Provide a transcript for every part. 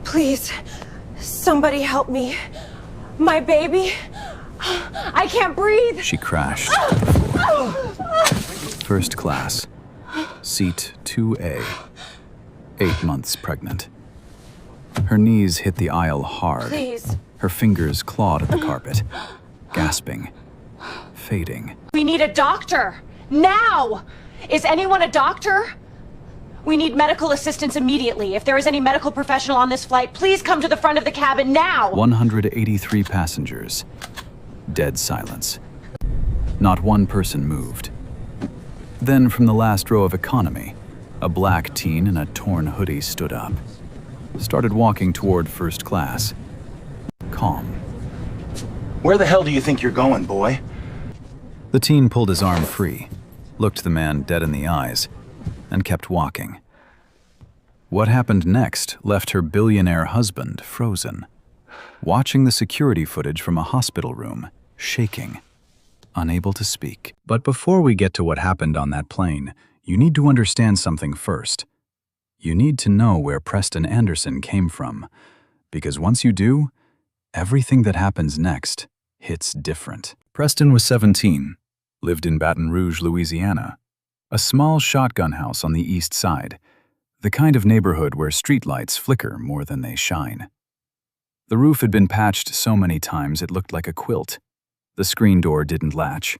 Please, somebody help me. My baby. I can't breathe. She crashed to the floor. First class, seat 2A, 8 months pregnant. Her knees hit the aisle hard. Please. Her fingers clawed at the carpet, gasping, fading. We need a doctor. Now! Is anyone a doctor? We need medical assistance immediately. If there is any medical professional on this flight, please come to the front of the cabin now! 183 passengers. Dead silence. Not one person moved. Then from the last row of economy, a black teen in a torn hoodie stood up. Started walking toward first class. Calm. Where the hell do you think you're going, boy? The teen pulled his arm free, looked the man dead in the eyes, and kept walking. What happened next left her billionaire husband frozen, watching the security footage from a hospital room, shaking, unable to speak. But before we get to what happened on that plane, you need to understand something first. You need to know where Preston Anderson came from, because once you do, everything that happens next hits different. Preston was 17, lived in Baton Rouge, Louisiana, a small shotgun house on the east side, the kind of neighborhood where streetlights flicker more than they shine. The roof had been patched so many times it looked like a quilt. The screen door didn't latch.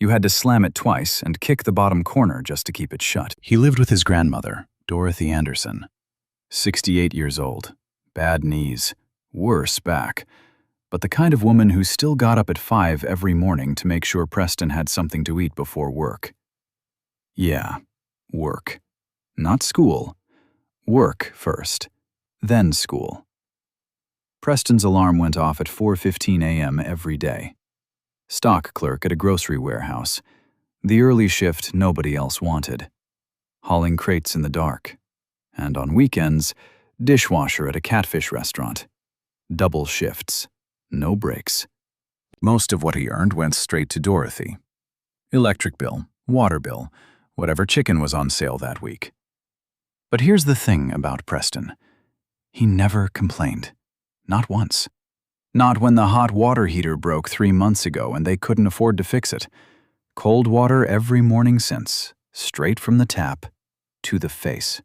You had to slam it twice and kick the bottom corner just to keep it shut. He lived with his grandmother, Dorothy Anderson, 68 years old, bad knees, worse back, but the kind of woman who still got up at 5 every morning to make sure Preston had something to eat before work. Yeah, work. Not school. Work first, then school. Preston's alarm went off at 4:15 a.m. every day. Stock clerk at a grocery warehouse. The early shift nobody else wanted. Hauling crates in the dark. And on weekends, dishwasher at a catfish restaurant. Double shifts. No breaks. Most of what he earned went straight to Dorothy. Electric bill, water bill, whatever chicken was on sale that week. But here's the thing about Preston. He never complained. Not once. Not when the hot water heater broke 3 months ago and they couldn't afford to fix it. Cold water every morning since, straight from the tap to the face.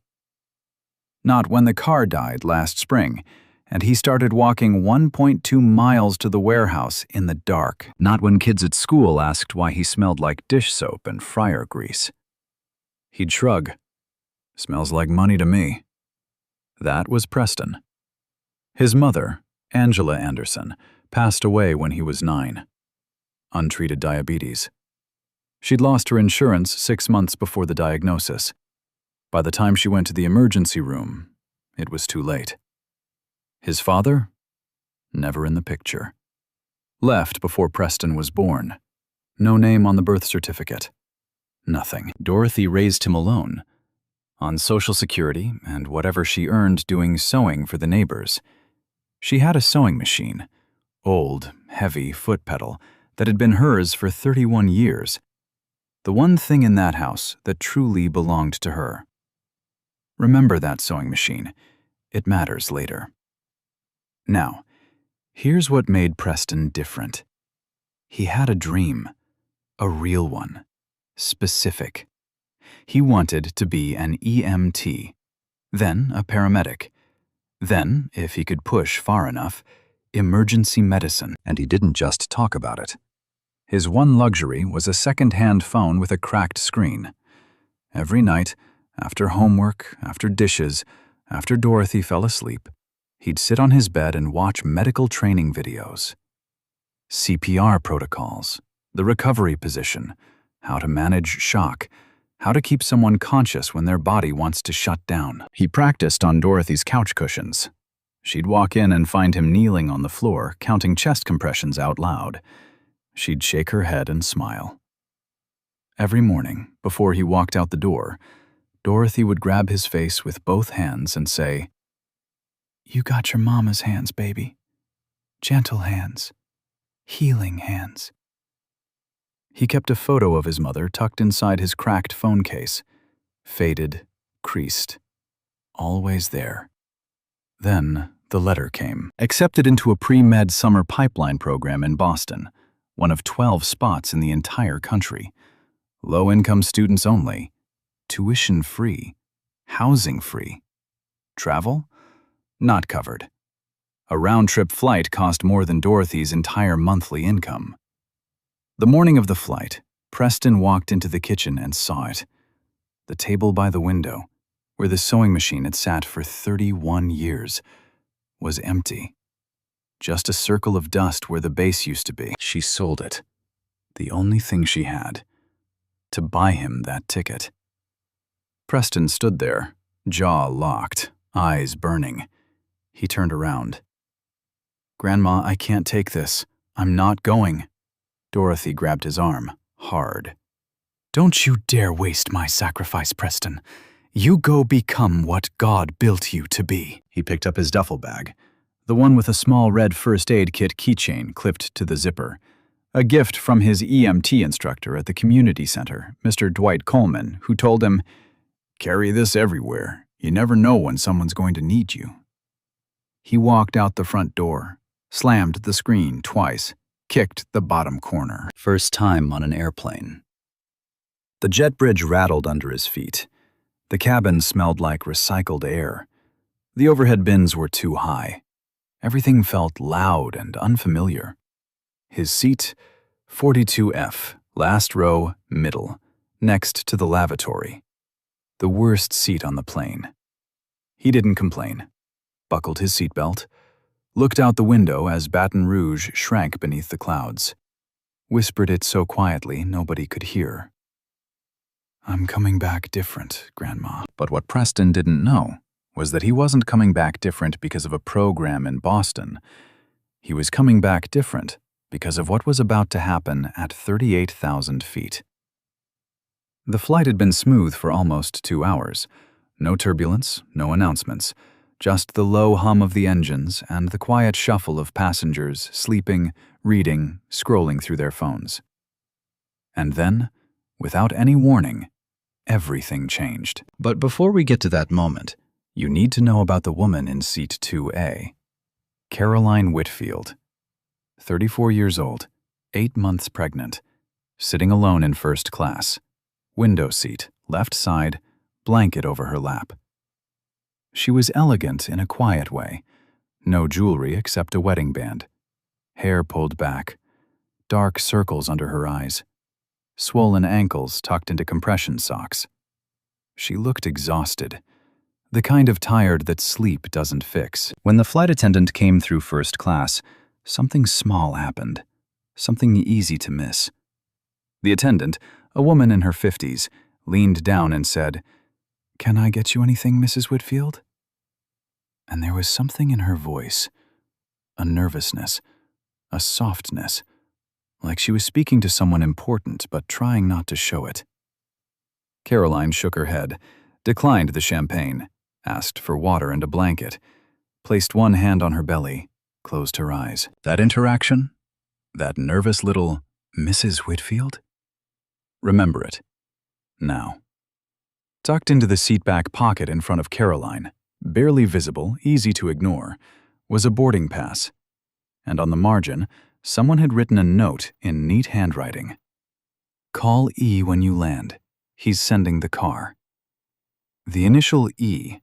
Not when the car died last spring and he started walking 1.2 miles to the warehouse in the dark. Not when kids at school asked why he smelled like dish soap and fryer grease. He'd shrug. Smells like money to me. That was Preston. His mother, Angela Anderson, passed away when he was 9. Untreated diabetes. She'd lost her insurance 6 months before the diagnosis. By the time she went to the emergency room, it was too late. His father? Never in the picture. Left before Preston was born. No name on the birth certificate. Nothing. Dorothy raised him alone. On Social Security and whatever she earned doing sewing for the neighbors. She had a sewing machine, old, heavy foot pedal, that had been hers for 31 years. The one thing in that house that truly belonged to her. Remember that sewing machine. It matters later. Now, here's what made Preston different. He had a dream, a real one, specific. He wanted to be an EMT, then a paramedic, then, if he could push far enough, emergency medicine. And he didn't just talk about it. His one luxury was a second-hand phone with a cracked screen. Every night, after homework, after dishes, after Dorothy fell asleep, he'd sit on his bed and watch medical training videos. CPR protocols, the recovery position, how to manage shock, how to keep someone conscious when their body wants to shut down. He practiced on Dorothy's couch cushions. She'd walk in and find him kneeling on the floor, counting chest compressions out loud. She'd shake her head and smile. Every morning, before he walked out the door, Dorothy would grab his face with both hands and say, "You got your mama's hands, baby. Gentle hands. Healing hands." He kept a photo of his mother tucked inside his cracked phone case. Faded, creased. Always there. Then the letter came. Accepted into a pre-med summer pipeline program in Boston, one of 12 spots in the entire country. Low-income students only. Tuition free. Housing free. Travel? Not covered. A round-trip flight cost more than Dorothy's entire monthly income. The morning of the flight, Preston walked into the kitchen and saw it. The table by the window, where the sewing machine had sat for 31 years, was empty. Just a circle of dust where the base used to be. She sold it. The only thing she had. To buy him that ticket. Preston stood there, jaw locked, eyes burning. He turned around. "Grandma, I can't take this. I'm not going." Dorothy grabbed his arm, hard. "Don't you dare waste my sacrifice, Preston. You go become what God built you to be." He picked up his duffel bag, the one with a small red first aid kit keychain clipped to the zipper, a gift from his EMT instructor at the community center, Mr. Dwight Coleman, who told him, "Carry this everywhere. You never know when someone's going to need you." He walked out the front door, slammed the screen twice, kicked the bottom corner. First time on an airplane. The jet bridge rattled under his feet. The cabin smelled like recycled air. The overhead bins were too high. Everything felt loud and unfamiliar. His seat, 42F, last row, middle, next to the lavatory. The worst seat on the plane. He didn't complain. Buckled his seatbelt, looked out the window as Baton Rouge shrank beneath the clouds. Whispered it so quietly nobody could hear. "I'm coming back different, Grandma." But what Preston didn't know was that he wasn't coming back different because of a program in Boston. He was coming back different because of what was about to happen at 38,000 feet. The flight had been smooth for almost 2 hours. No turbulence, no announcements, just the low hum of the engines and the quiet shuffle of passengers sleeping, reading, scrolling through their phones. And then, without any warning, everything changed. But before we get to that moment, you need to know about the woman in seat 2A. Caroline Whitfield. 34 years old, 8 months pregnant, sitting alone in first class. Window seat, left side, blanket over her lap. She was elegant in a quiet way. No jewelry except a wedding band. Hair pulled back. Dark circles under her eyes. Swollen ankles tucked into compression socks. She looked exhausted. The kind of tired that sleep doesn't fix. When the flight attendant came through first class, something small happened. Something easy to miss. The attendant, a woman in her 50s, leaned down and said, "Can I get you anything, Mrs. Whitfield?" And there was something in her voice, a nervousness, a softness, like she was speaking to someone important but trying not to show it. Caroline shook her head, declined the champagne, asked for water and a blanket, placed one hand on her belly, closed her eyes. That interaction? That nervous little Mrs. Whitfield? Remember it. Now. Tucked into the seatback pocket in front of Caroline, barely visible, easy to ignore, was a boarding pass. And on the margin, someone had written a note in neat handwriting. "Call E when you land. He's sending the car." The initial E,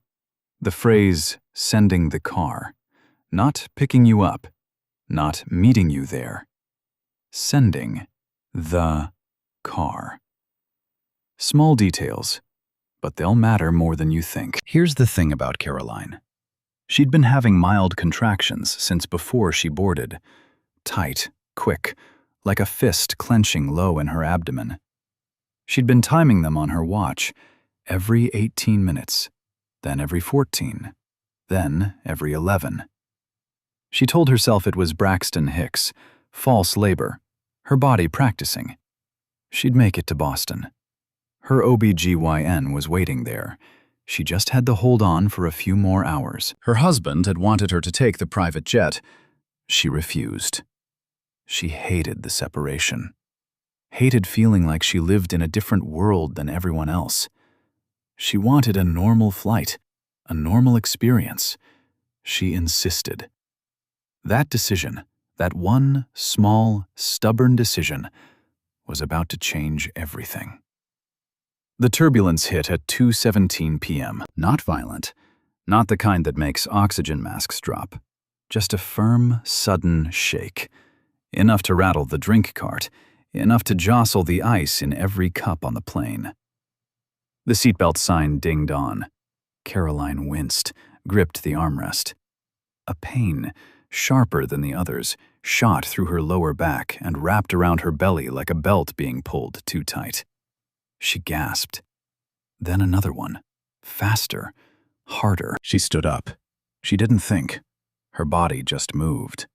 the phrase "sending the car," not picking you up, not meeting you there. Sending the car. Small details, but they'll matter more than you think. Here's the thing about Caroline. She'd been having mild contractions since before she boarded. Tight, quick, like a fist clenching low in her abdomen. She'd been timing them on her watch, every 18 minutes, then every 14, then every 11. She told herself it was Braxton Hicks, false labor, her body practicing. She'd make it to Boston. Her OBGYN was waiting there. She just had to hold on for a few more hours. Her husband had wanted her to take the private jet. She refused. She hated the separation. Hated feeling like she lived in a different world than everyone else. She wanted a normal flight, a normal experience. She insisted. That decision, that one small, stubborn decision, was about to change everything. The turbulence hit at 2:17 p.m. Not violent, not the kind that makes oxygen masks drop. Just a firm, sudden shake. Enough to rattle the drink cart, enough to jostle the ice in every cup on the plane. The seatbelt sign dinged on. Caroline winced, gripped the armrest. A pain, sharper than the others, shot through her lower back and wrapped around her belly like a belt being pulled too tight. She gasped. Then another one. Faster. Harder. She stood up. She didn't think. Her body just moved.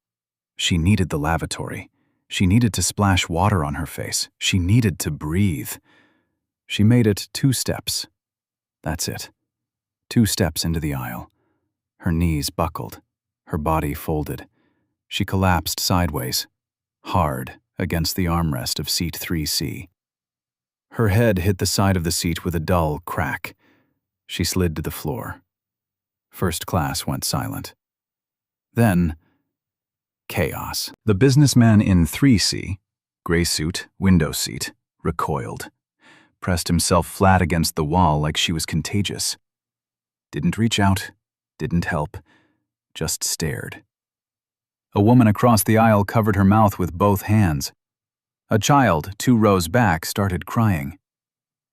She needed the lavatory. She needed to splash water on her face. She needed to breathe. She made it 2 steps. That's it. 2 steps into the aisle. Her knees buckled. Her body folded. She collapsed sideways, hard against the armrest of seat 3C. Her head hit the side of the seat with a dull crack. She slid to the floor. First class went silent. Then, chaos. The businessman in 3C, gray suit, window seat, recoiled, pressed himself flat against the wall like she was contagious. Didn't reach out, didn't help, just stared. A woman across the aisle covered her mouth with both hands. A child 2 rows back started crying.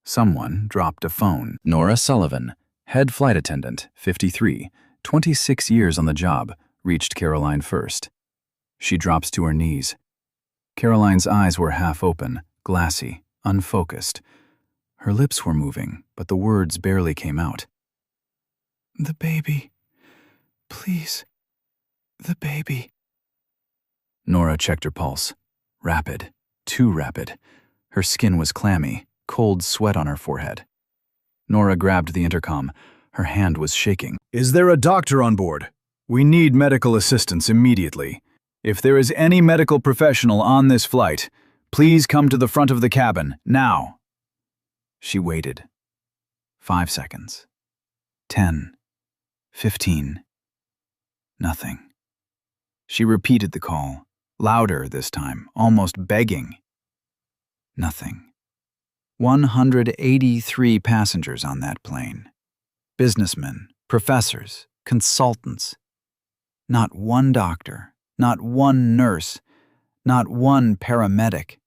Someone dropped a phone. Nora Sullivan, head flight attendant, 53, 26 years on the job, reached Caroline first. She drops to her knees. Caroline's eyes were half open, glassy, unfocused. Her lips were moving, but the words barely came out. "The baby. Please. The baby." Nora checked her pulse. Rapid. Too rapid. Her skin was clammy, cold sweat on her forehead. Nora grabbed the intercom. Her hand was shaking. "Is there a doctor on board? We need medical assistance immediately. If there is any medical professional on this flight, please come to the front of the cabin, now." She waited. 5 seconds. 10. 15. Nothing. She repeated the call, louder this time, almost begging. Nothing. 183 passengers on that plane. Businessmen, professors, consultants. Not one doctor, not one nurse, not one paramedic,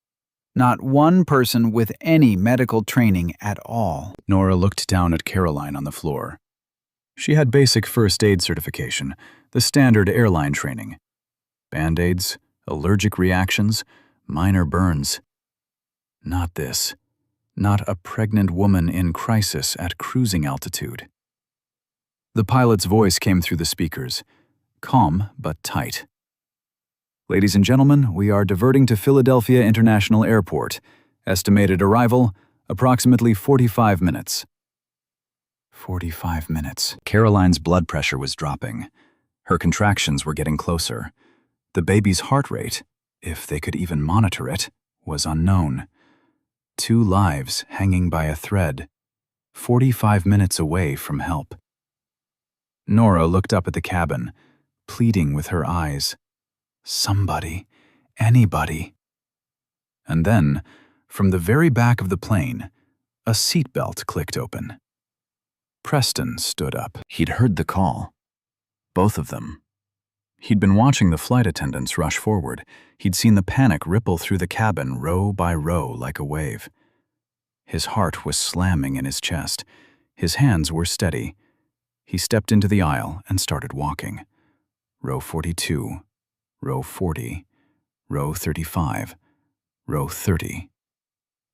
not one person with any medical training at all. Nora looked down at Caroline on the floor. She had basic first aid certification, the standard airline training. Band-aids, allergic reactions, minor burns. Not this. Not a pregnant woman in crisis at cruising altitude. The pilot's voice came through the speakers, calm but tight. "Ladies and gentlemen, we are diverting to Philadelphia International Airport. Estimated arrival, approximately 45 minutes. 45 minutes. Caroline's blood pressure was dropping. Her contractions were getting closer. The baby's heart rate, if they could even monitor it, was unknown. 2 lives hanging by a thread, 45 minutes away from help. Nora looked up at the cabin, pleading with her eyes. Somebody, anybody. And then, from the very back of the plane, a seatbelt clicked open. Preston stood up. He'd heard the call. Both of them. He'd been watching the flight attendants rush forward. He'd seen the panic ripple through the cabin row by row like a wave. His heart was slamming in his chest. His hands were steady. He stepped into the aisle and started walking. Row 42, row 40, row 35, row 30.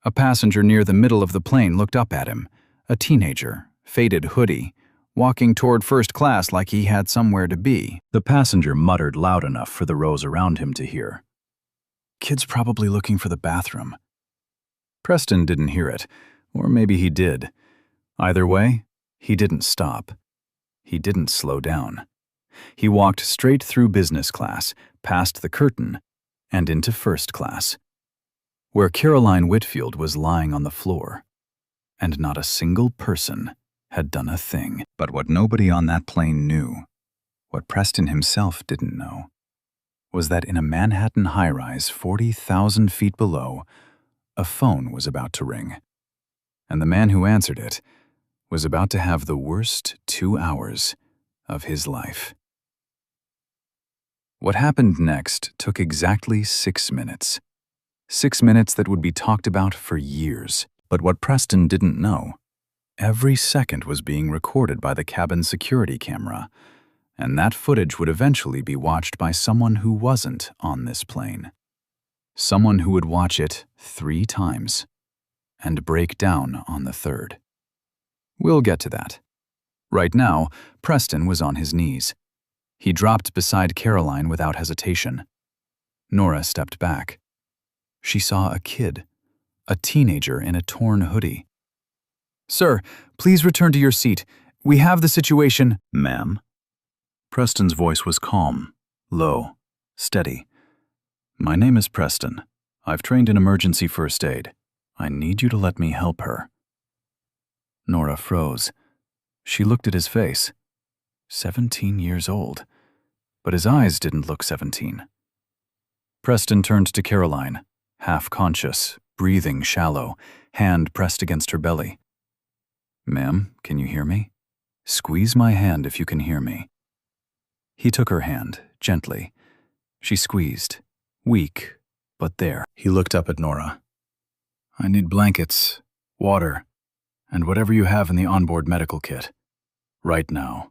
A passenger near the middle of the plane looked up at him, a teenager, faded hoodie, walking toward first class like he had somewhere to be. The passenger muttered loud enough for the rows around him to hear. "Kid's probably looking for the bathroom." Preston didn't hear it, or maybe he did. Either way, he didn't stop. He didn't slow down. He walked straight through business class, past the curtain, and into first class, where Caroline Whitfield was lying on the floor. And not a single person had done a thing. But what nobody on that plane knew What Preston himself didn't know was that in a Manhattan high-rise 40,000 feet below, a phone was about to ring. And the man who answered it was about to have the worst 2 hours of his life. What happened next took exactly 6 minutes. 6 minutes that would be talked about for years. But what Preston didn't know, every second was being recorded by the cabin security camera, and that footage would eventually be watched by someone who wasn't on this plane. Someone who would watch it 3 times and break down on the third. We'll get to that. Right now, Preston was on his knees. He dropped beside Caroline without hesitation. Nora stepped back. She saw a kid, a teenager in a torn hoodie. "Sir, please return to your seat. We have the situation." "Ma'am?" Preston's voice was calm, low, steady. "My name is Preston. I've trained in emergency first aid. I need you to let me help her." Nora froze. She looked at his face. 17 years old. But his eyes didn't look 17. Preston turned to Caroline, half-conscious, breathing shallow, hand pressed against her belly. "Ma'am, can you hear me? Squeeze my hand if you can hear me." He took her hand, gently. She squeezed, weak, but there. He looked up at Nora. "I need blankets, water, and whatever you have in the onboard medical kit. Right now."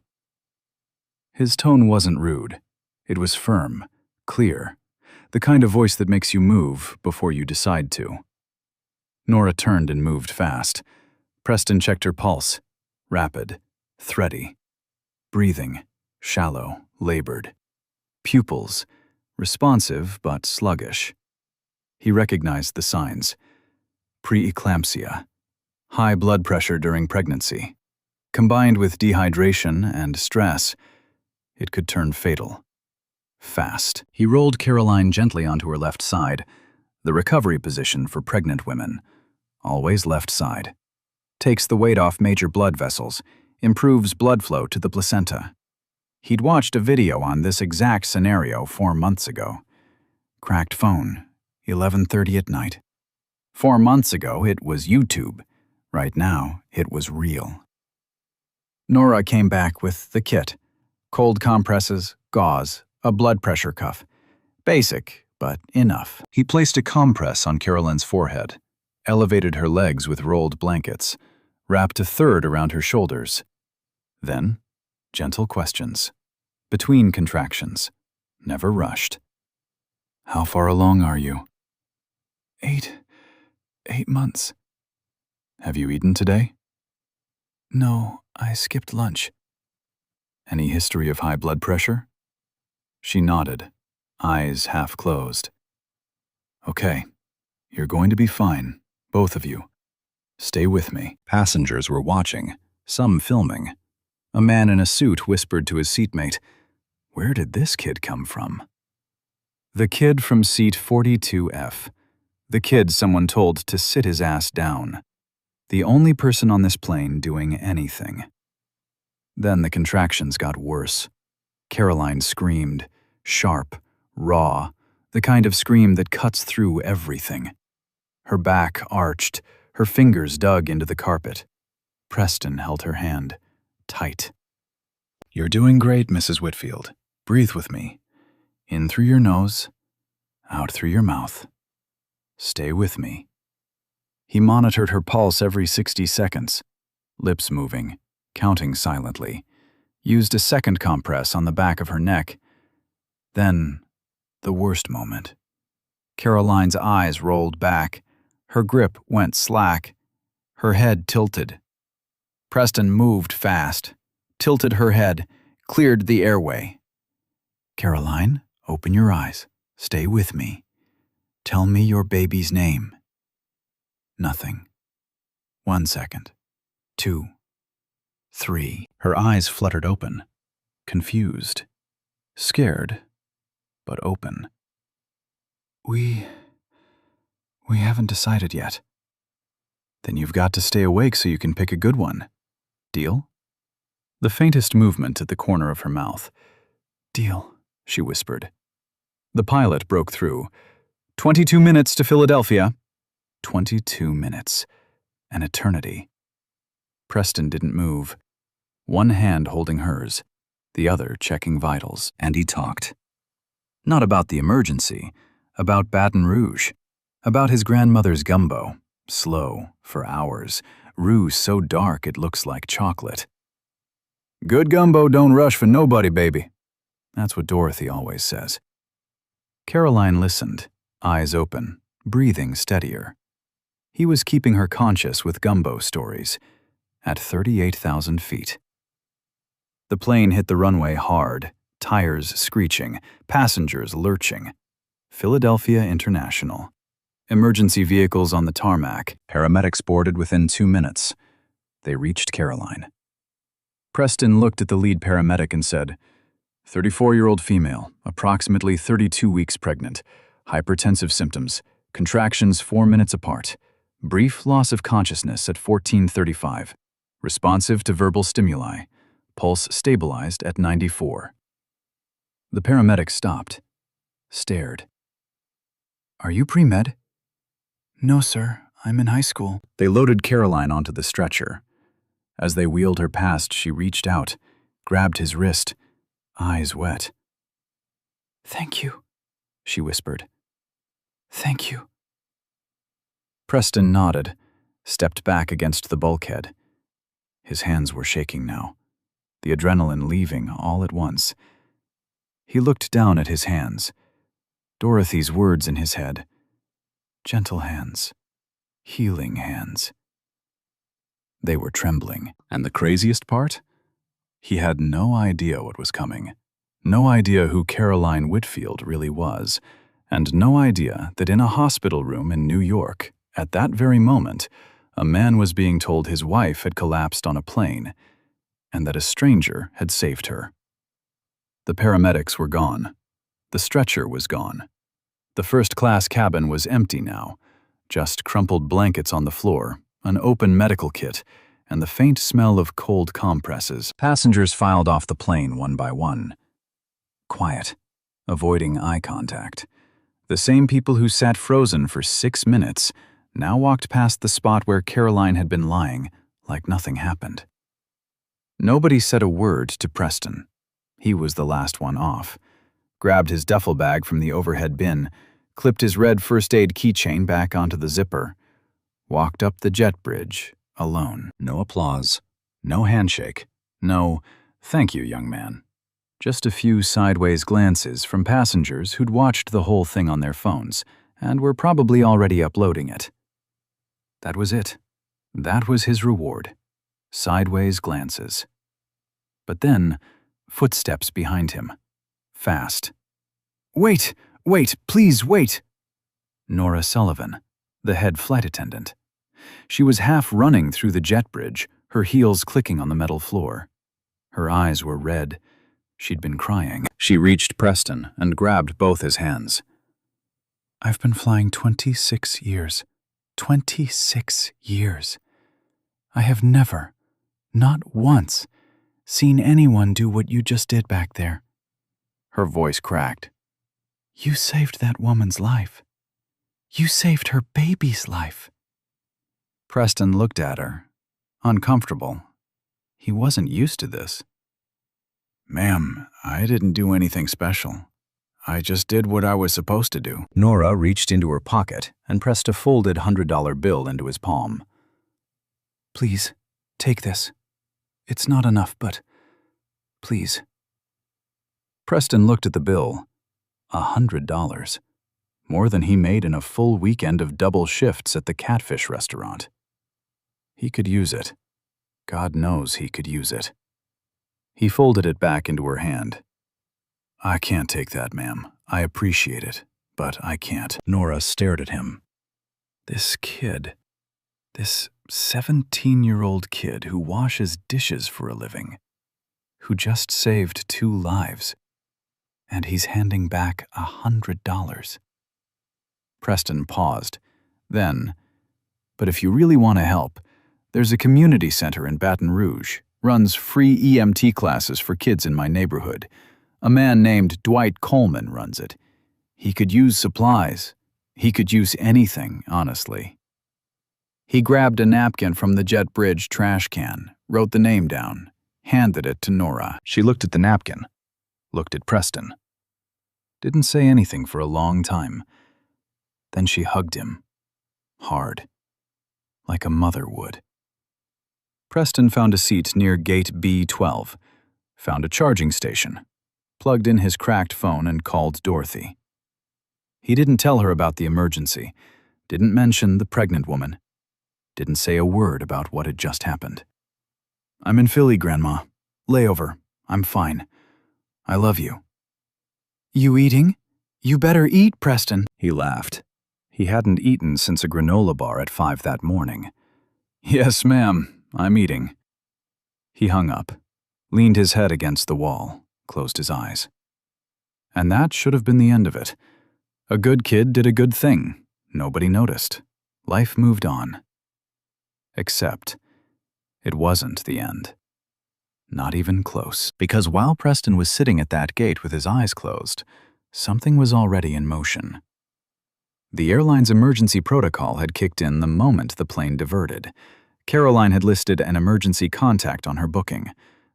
His tone wasn't rude. It was firm, clear, the kind of voice that makes you move before you decide to. Nora turned and moved fast. Preston checked her pulse. Rapid, thready. Breathing, shallow, labored. Pupils, responsive but sluggish. He recognized the signs. Preeclampsia. High blood pressure during pregnancy. Combined with dehydration and stress, it could turn fatal. Fast. He rolled Caroline gently onto her left side, the recovery position for pregnant women. Always left side. Takes the weight off major blood vessels, improves blood flow to the placenta. He'd watched a video on this exact scenario 4 months ago. Cracked phone, 11:30 at night. 4 months ago, it was YouTube. Right now, it was real. Nora came back with the kit. Cold compresses, gauze, a blood pressure cuff. Basic, but enough. He placed a compress on Caroline's forehead, elevated her legs with rolled blankets, wrapped a third around her shoulders. Then, gentle questions. Between contractions. Never rushed. "How far along are you?" Eight months. "Have you eaten today?" "No, I skipped lunch." "Any history of high blood pressure?" She nodded, eyes half closed. "Okay, you're going to be fine, both of you. Stay with me." Passengers were watching, some filming. A man in a suit whispered to his seatmate, "Where did this kid come from?" The kid from seat 42F. The kid someone told to sit his ass down. The only person on this plane doing anything. Then the contractions got worse. Caroline screamed, sharp, raw, the kind of scream that cuts through everything. Her back arched, her fingers dug into the carpet. Preston held her hand, tight. "You're doing great, Mrs. Whitfield. Breathe with me. In through your nose, out through your mouth. Stay with me." He monitored her pulse every 60 seconds, lips moving, counting silently, used a second compress on the back of her neck. Then, the worst moment. Caroline's eyes rolled back, her grip went slack, her head tilted. Preston moved fast, tilted her head, cleared the airway. "Caroline, open your eyes. Stay with me. Tell me your baby's name." Nothing. 1 second. 2. 3. Her eyes fluttered open. Confused. Scared, but open. We haven't decided yet." "Then you've got to stay awake so you can pick a good one. Deal?" The faintest movement at the corner of her mouth. Deal, she whispered. The pilot broke through. 22 minutes to Philadelphia. 22 minutes. An eternity. Preston didn't move. One hand holding hers, the other checking vitals, and he talked. Not about the emergency, about Baton Rouge, about his grandmother's gumbo, slow, for hours, roux so dark it looks like chocolate. Good gumbo don't rush for nobody, baby. That's what Dorothy always says. Caroline listened, eyes open, breathing steadier. He was keeping her conscious with gumbo stories, at 38,000 feet. The plane hit the runway hard, tires screeching, passengers lurching. Philadelphia International. Emergency vehicles on the tarmac. Paramedics boarded within 2 minutes. They reached Caroline. Preston looked at the lead paramedic and said, 34-year-old female, approximately 32 weeks pregnant, hypertensive symptoms, contractions 4 minutes apart, brief loss of consciousness at 14:35, responsive to verbal stimuli, pulse stabilized at 94. The paramedic stopped, stared. Are you pre-med? No, sir. I'm in high school. They loaded Caroline onto the stretcher. As they wheeled her past, she reached out, grabbed his wrist, eyes wet. Thank you, she whispered. Thank you. Preston nodded, stepped back against the bulkhead. His hands were shaking now, the adrenaline leaving all at once. He looked down at his hands, Dorothy's words in his head. Gentle hands, healing hands. They were trembling, and the craziest part? He had no idea what was coming, no idea who Caroline Whitfield really was, and no idea that in a hospital room in New York, at that very moment, a man was being told his wife had collapsed on a plane, and that a stranger had saved her. The paramedics were gone. The stretcher was gone. The first-class cabin was empty now, just crumpled blankets on the floor, an open medical kit, and the faint smell of cold compresses. Passengers filed off the plane one by one. Quiet, avoiding eye contact. The same people who sat frozen for 6 minutes now walked past the spot where Caroline had been lying, like nothing happened. Nobody said a word to Preston. He was the last one off. Grabbed his duffel bag from the overhead bin, clipped his red first aid keychain back onto the zipper, walked up the jet bridge, alone. No applause, no handshake, no, thank you, young man. Just a few sideways glances from passengers who'd watched the whole thing on their phones and were probably already uploading it. That was it. That was his reward. Sideways glances. But then, footsteps behind him. Fast. Wait, please wait. Nora Sullivan, the head flight attendant. She was half running through the jet bridge, her heels clicking on the metal floor. Her eyes were red. She'd been crying. She reached Preston and grabbed both his hands. I've been flying 26 years. 26 years. I have never, not once, seen anyone do what you just did back there. Her voice cracked. You saved that woman's life. You saved her baby's life. Preston looked at her, uncomfortable. He wasn't used to this. Ma'am, I didn't do anything special. I just did what I was supposed to do. Nora reached into her pocket and pressed a folded $100 bill into his palm. Please, take this. It's not enough, but please. Preston looked at the bill. $100. More than he made in a full weekend of double shifts at the Catfish restaurant. He could use it. God knows he could use it. He folded it back into her hand. I can't take that, ma'am. I appreciate it, but I can't. Nora stared at him. This kid, this 17-year-old kid who washes dishes for a living, who just saved 2 lives, and he's handing back $100. Preston paused. Then, but if you really want to help, there's a community center in Baton Rouge, runs free EMT classes for kids in my neighborhood. A man named Dwight Coleman runs it. He could use supplies. He could use anything, honestly. He grabbed a napkin from the Jet Bridge trash can, wrote the name down, handed it to Nora. She looked at the napkin, looked at Preston. Didn't say anything for a long time. Then she hugged him. Hard. Like a mother would. Preston found a seat near gate B12, found a charging station, plugged in his cracked phone and called Dorothy. He didn't tell her about the emergency, didn't mention the pregnant woman, didn't say a word about what had just happened. "I'm in Philly, Grandma. Layover. I'm fine. I love you." "You eating? You better eat, Preston." He laughed. He hadn't eaten since a granola bar at 5 that morning. "Yes, ma'am, I'm eating." He hung up, leaned his head against the wall, closed his eyes. And that should have been the end of it. A good kid did a good thing. Nobody noticed. Life moved on. Except, it wasn't the end. Not even close. Because while Preston was sitting at that gate with his eyes closed, something was already in motion. The airline's emergency protocol had kicked in the moment the plane diverted. Caroline had listed an emergency contact on her booking.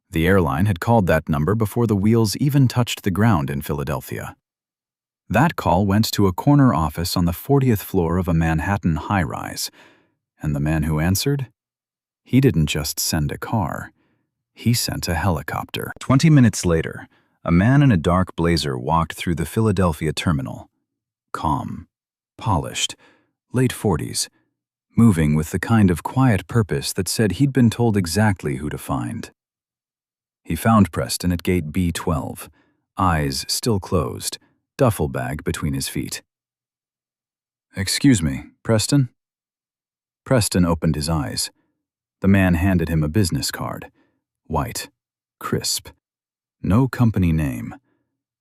The airline had called that number before the wheels even touched the ground in Philadelphia. That call went to a corner office on the 40th floor of a Manhattan high-rise. And the man who answered? He didn't just send a car. He sent a helicopter. 20 minutes later, a man in a dark blazer walked through the Philadelphia terminal. Calm, polished, late 40s, moving with the kind of quiet purpose that said he'd been told exactly who to find. He found Preston at gate B12, eyes still closed, duffel bag between his feet. "Excuse me, Preston?" Preston opened his eyes. The man handed him a business card. White, crisp. No company name,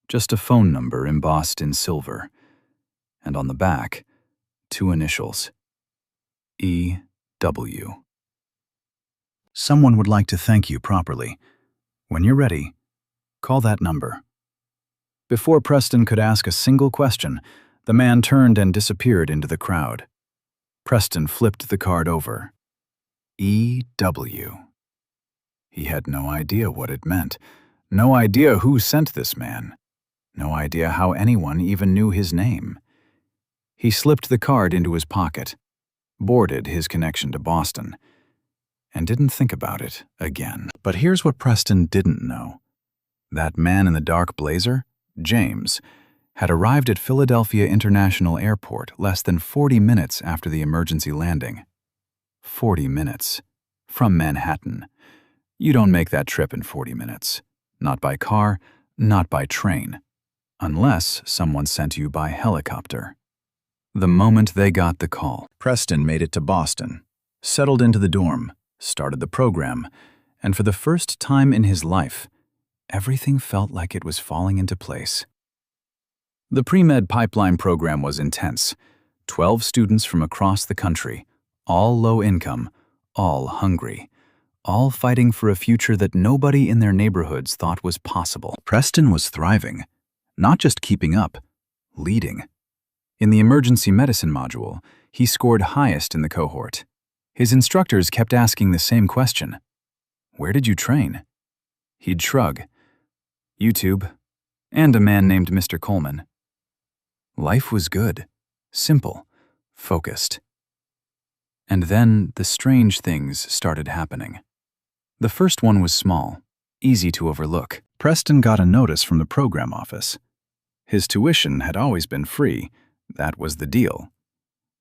just a phone number embossed in silver. And on the back, 2 initials. E.W. "Someone would like to thank you properly. When you're ready, call that number." Before Preston could ask a single question, the man turned and disappeared into the crowd. Preston flipped the card over. E.W. He had no idea what it meant, no idea who sent this man, no idea how anyone even knew his name. He slipped the card into his pocket, boarded his connection to Boston, and didn't think about it again. But here's what Preston didn't know. That man in the dark blazer, James, had arrived at Philadelphia International Airport less than 40 minutes after the emergency landing. 40 minutes. From Manhattan. You don't make that trip in 40 minutes. Not by car, not by train. Unless someone sent you by helicopter. The moment they got the call, Preston made it to Boston, settled into the dorm, started the program, and for the first time in his life, everything felt like it was falling into place. The pre-med pipeline program was intense. 12 students from across the country, all low income, all hungry, all fighting for a future that nobody in their neighborhoods thought was possible. Preston was thriving, not just keeping up, leading. In the emergency medicine module, he scored highest in the cohort. His instructors kept asking the same question. "Where did you train?" He'd shrug. "YouTube, and a man named Mr. Coleman." Life was good, simple, focused. And then the strange things started happening. The first one was small, easy to overlook. Preston got a notice from the program office. His tuition had always been free, that was the deal.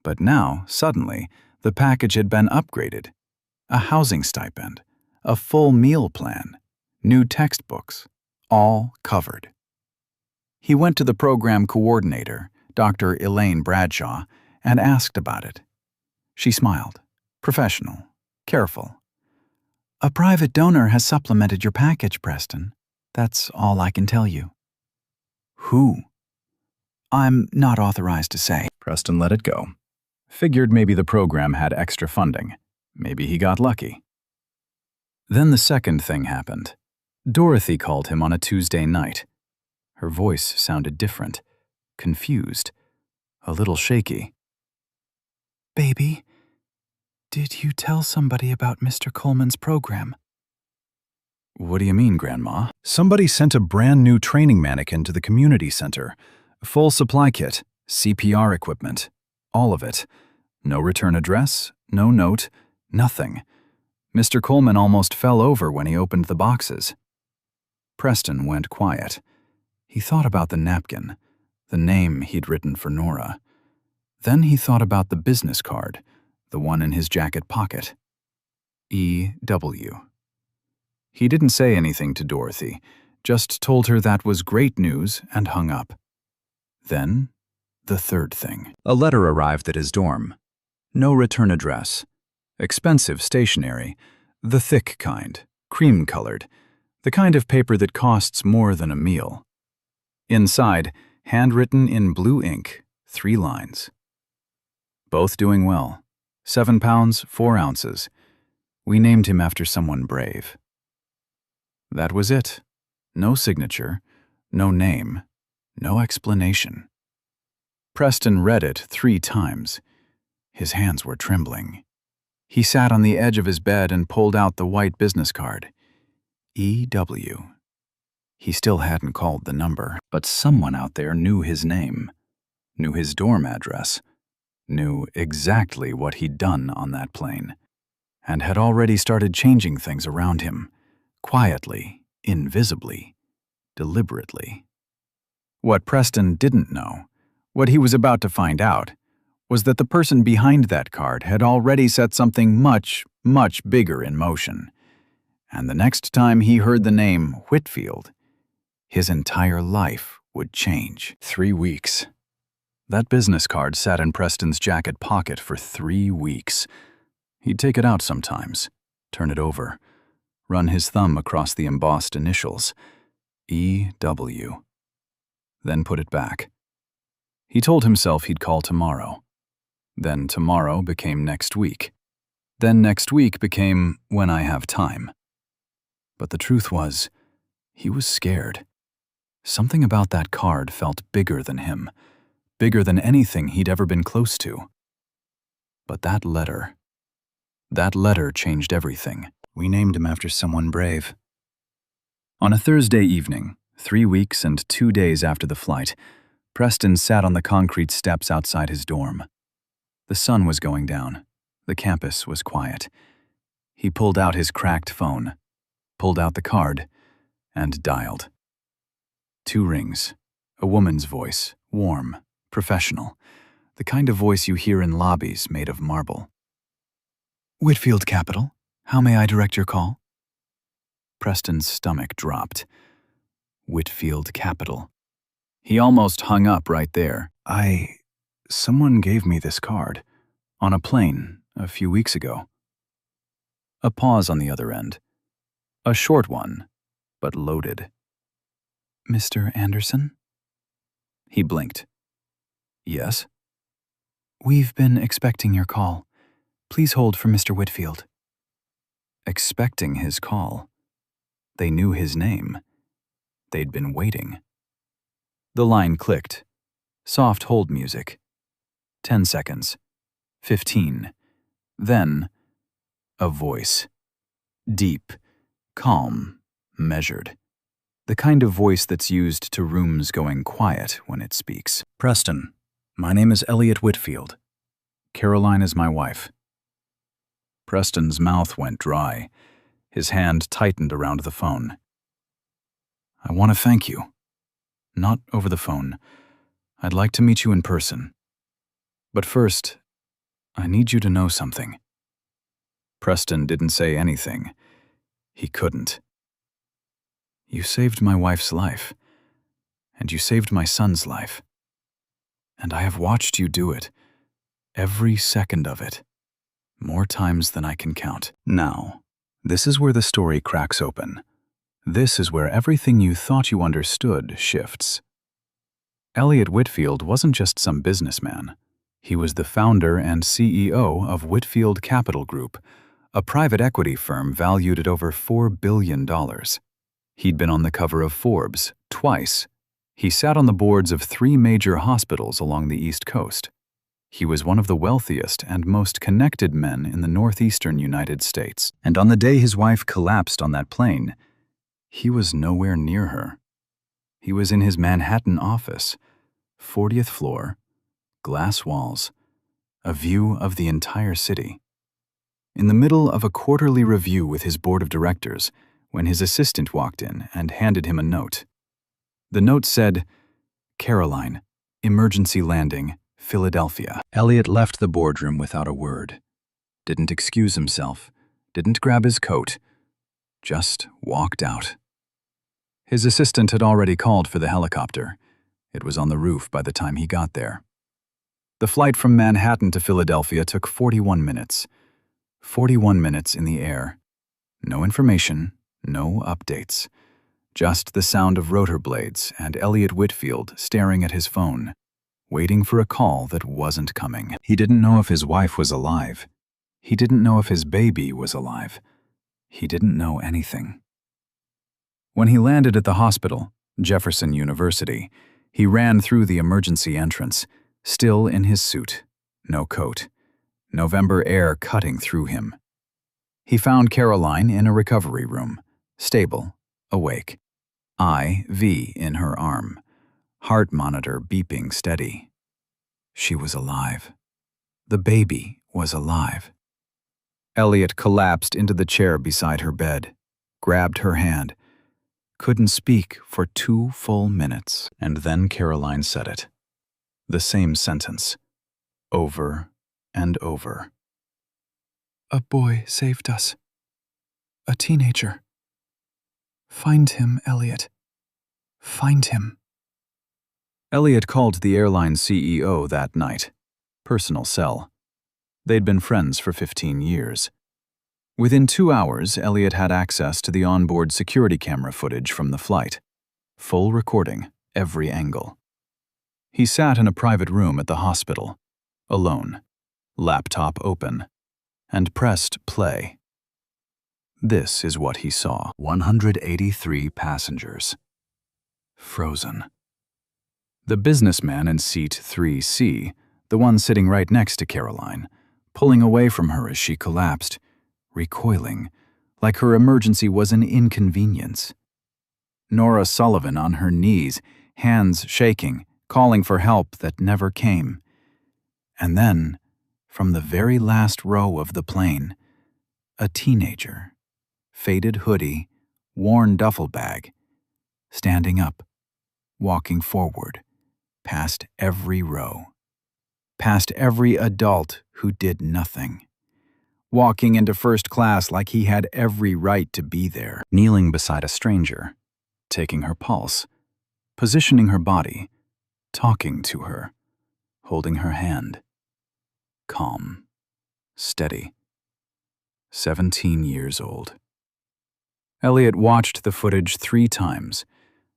But now, suddenly, the package had been upgraded. A housing stipend, a full meal plan, new textbooks, all covered. He went to the program coordinator, Dr. Elaine Bradshaw, and asked about it. She smiled, professional, careful. "A private donor has supplemented your package, Preston. That's all I can tell you." "Who?" "I'm not authorized to say." Preston let it go. Figured maybe the program had extra funding. Maybe he got lucky. Then the second thing happened. Dorothy called him on a Tuesday night. Her voice sounded different, confused, a little shaky. "Baby, did you tell somebody about Mr. Coleman's program?" "What do you mean, Grandma?" "Somebody sent a brand new training mannequin to the community center. Full supply kit, CPR equipment, all of it. No return address, no note, nothing. Mr. Coleman almost fell over when he opened the boxes." Preston went quiet. He thought about the napkin, the name he'd written for Nora. Then he thought about the business card, the one in his jacket pocket. E.W. He didn't say anything to Dorothy, just told her that was great news and hung up. Then, the third thing. A letter arrived at his dorm. No return address. Expensive stationery, the thick kind, cream-colored, the kind of paper that costs more than a meal. Inside, handwritten in blue ink, 3 lines. "Both doing well. 7 pounds, 4 ounces. We named him after someone brave." That was it. No signature, no name, no explanation. Preston read it 3 times. His hands were trembling. He sat on the edge of his bed and pulled out the white business card. E.W. He still hadn't called the number, but someone out there knew his name, knew his dorm address, knew exactly what he'd done on that plane, and had already started changing things around him, quietly, invisibly, deliberately. What Preston didn't know, what he was about to find out, was that the person behind that card had already set something much, much bigger in motion. And the next time he heard the name Whitfield, his entire life would change. 3 weeks. That business card sat in Preston's jacket pocket for 3 weeks. He'd take it out sometimes, turn it over, run his thumb across the embossed initials, E.W., then put it back. He told himself he'd call tomorrow. Then tomorrow became next week. Then next week became when I have time. But the truth was, he was scared. Something about that card felt bigger than him, bigger than anything he'd ever been close to. But that letter changed everything. We named him after someone brave. On a Thursday evening, 3 weeks and 2 days after the flight, Preston sat on the concrete steps outside his dorm. The sun was going down. The campus was quiet. He pulled out his cracked phone, pulled out the card, and dialed. 2 rings. A woman's voice, warm, professional, the kind of voice you hear in lobbies made of marble. "Whitfield Capital, how may I direct your call?" Preston's stomach dropped. Whitfield Capital. He almost hung up right there. Someone gave me this card. On a plane, a few weeks ago. A pause on the other end. A short one, but loaded. "Mr. Anderson?" He blinked. "Yes?" "We've been expecting your call. Please hold for Mr. Whitfield." Expecting his call. They knew his name. They'd been waiting. The line clicked. Soft hold music. 10 seconds. 15. Then, a voice. Deep, calm, measured. The kind of voice that's used to rooms going quiet when it speaks. "Preston, my name is Elliot Whitfield. Caroline is my wife." Preston's mouth went dry. His hand tightened around the phone. "I want to thank you. Not over the phone. I'd like to meet you in person. But first, I need you to know something." Preston didn't say anything. He couldn't. "You saved my wife's life, and you saved my son's life. And I have watched you do it, every second of it, more times than I can count. Now, this is where the story cracks open. This is where everything you thought you understood shifts. Elliot Whitfield wasn't just some businessman. He was the founder and CEO of Whitfield Capital Group, a private equity firm valued at over $4 billion. He'd been on the cover of Forbes twice, He sat on the boards of 3 major hospitals along the East Coast. He was one of the wealthiest and most connected men in the northeastern United States. And on the day his wife collapsed on that plane, he was nowhere near her. He was in his Manhattan office, 40th floor, glass walls, a view of the entire city. In the middle of a quarterly review with his board of directors, when his assistant walked in and handed him a note. The note said, "Caroline, emergency landing, Philadelphia." Elliot left the boardroom without a word. Didn't excuse himself, didn't grab his coat, just walked out. His assistant had already called for the helicopter. It was on the roof by the time he got there. The flight from Manhattan to Philadelphia took 41 minutes. 41 minutes in the air. No information, no updates. Just the sound of rotor blades and Elliot Whitfield staring at his phone, waiting for a call that wasn't coming. He didn't know if his wife was alive. He didn't know if his baby was alive. He didn't know anything. When he landed at the hospital, Jefferson University, he ran through the emergency entrance, still in his suit, no coat, November air cutting through him. He found Caroline in a recovery room, stable, awake, IV in her arm, heart monitor beeping steady. She was alive. The baby was alive. Elliot collapsed into the chair beside her bed, grabbed her hand, couldn't speak for 2 full minutes, and then Caroline said it. The same sentence, over and over. "A boy saved us. A teenager. Find him, Elliot. Find him." Elliot called the airline CEO that night. Personal cell. They'd been friends for 15 years. Within 2 hours, Elliot had access to the onboard security camera footage from the flight. Full recording, every angle. He sat in a private room at the hospital, alone, laptop open, and pressed play. This is what he saw. 183 passengers. Frozen. The businessman in seat 3C, the one sitting right next to Caroline, pulling away from her as she collapsed, recoiling, like her emergency was an inconvenience. Nora Sullivan on her knees, hands shaking, calling for help that never came. And then, from the very last row of the plane, a teenager, faded hoodie, worn duffel bag, standing up, walking forward, past every row, past every adult who did nothing, walking into first class like he had every right to be there, kneeling beside a stranger, taking her pulse, positioning her body, talking to her, holding her hand. Calm, steady. 17 years old. Elliot watched the footage 3 times.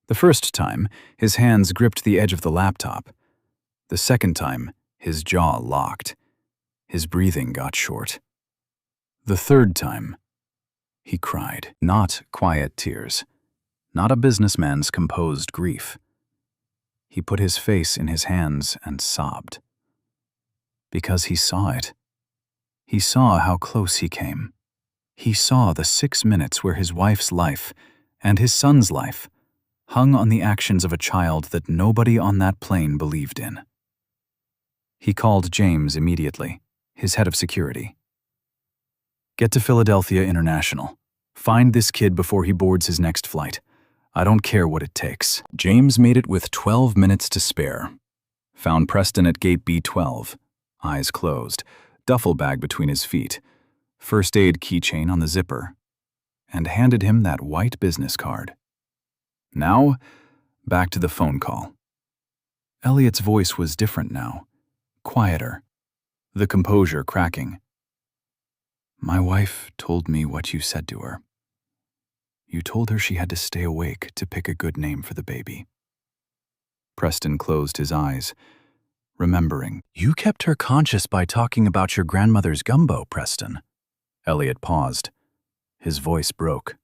The first time, his hands gripped the edge of the laptop. The second time, his jaw locked. His breathing got short. The third time, he cried. Not quiet tears. Not a businessman's composed grief. He put his face in his hands and sobbed. Because he saw it. He saw how close he came. He saw the 6 minutes where his wife's life and his son's life hung on the actions of a child that nobody on that plane believed in. He called James immediately, his head of security. "Get to Philadelphia International. Find this kid before he boards his next flight. I don't care what it takes." James made it with 12 minutes to spare. Found Preston at gate B12, eyes closed, duffel bag between his feet, first aid keychain on the zipper, and handed him that white business card. Now, back to the phone call. Elliot's voice was different now, quieter, the composure cracking. "My wife told me what you said to her. You told her she had to stay awake to pick a good name for the baby." Preston closed his eyes, remembering. "You kept her conscious by talking about your grandmother's gumbo, Preston." Elliot paused. His voice broke.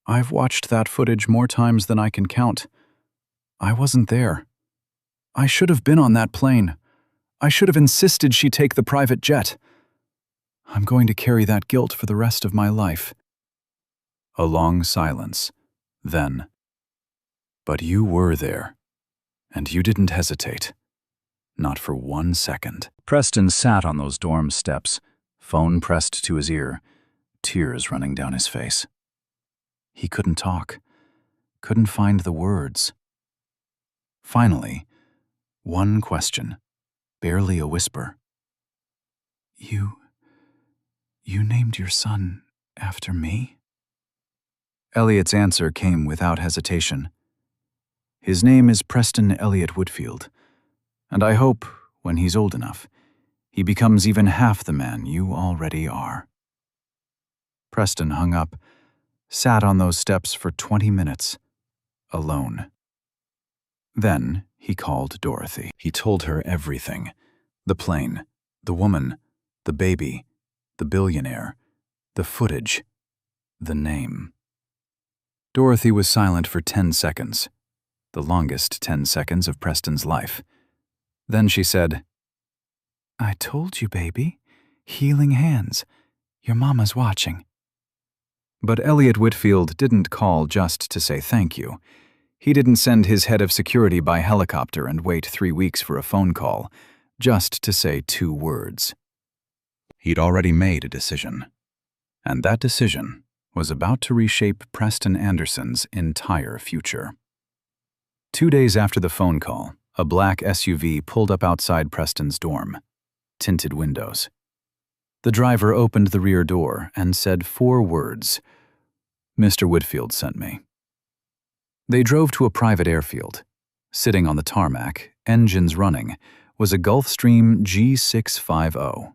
"I've watched that footage more times than I can count. I wasn't there. I should have been on that plane. I should have insisted she take the private jet. I'm going to carry that guilt for the rest of my life. A long silence. Then, but you were there, and you didn't hesitate. Not for 1 second. Preston sat on those dorm steps, phone pressed to his ear, tears running down his face. He couldn't talk, couldn't find the words. Finally, one question, barely a whisper. You named your son after me? Elliot's answer came without hesitation. His name is Preston Elliot Whitfield, and I hope, when he's old enough, he becomes even half the man you already are. Preston hung up, sat on those steps for 20 minutes, alone. Then he called Dorothy. He told her everything. The plane, the woman, the baby, the billionaire, the footage, the name. Dorothy was silent for 10 seconds, the longest 10 seconds of Preston's life. Then she said, I told you, baby. Healing hands. Your mama's watching. But Elliot Whitfield didn't call just to say thank you. He didn't send his head of security by helicopter and wait 3 weeks for a phone call, just to say 2 words. He'd already made a decision. And that decision was about to reshape Preston Anderson's entire future. 2 days after the phone call, a black SUV pulled up outside Preston's dorm. Tinted windows. The driver opened the rear door and said 4 words. Mr. Whitfield sent me. They drove to a private airfield. Sitting on the tarmac, engines running, was a Gulfstream G650.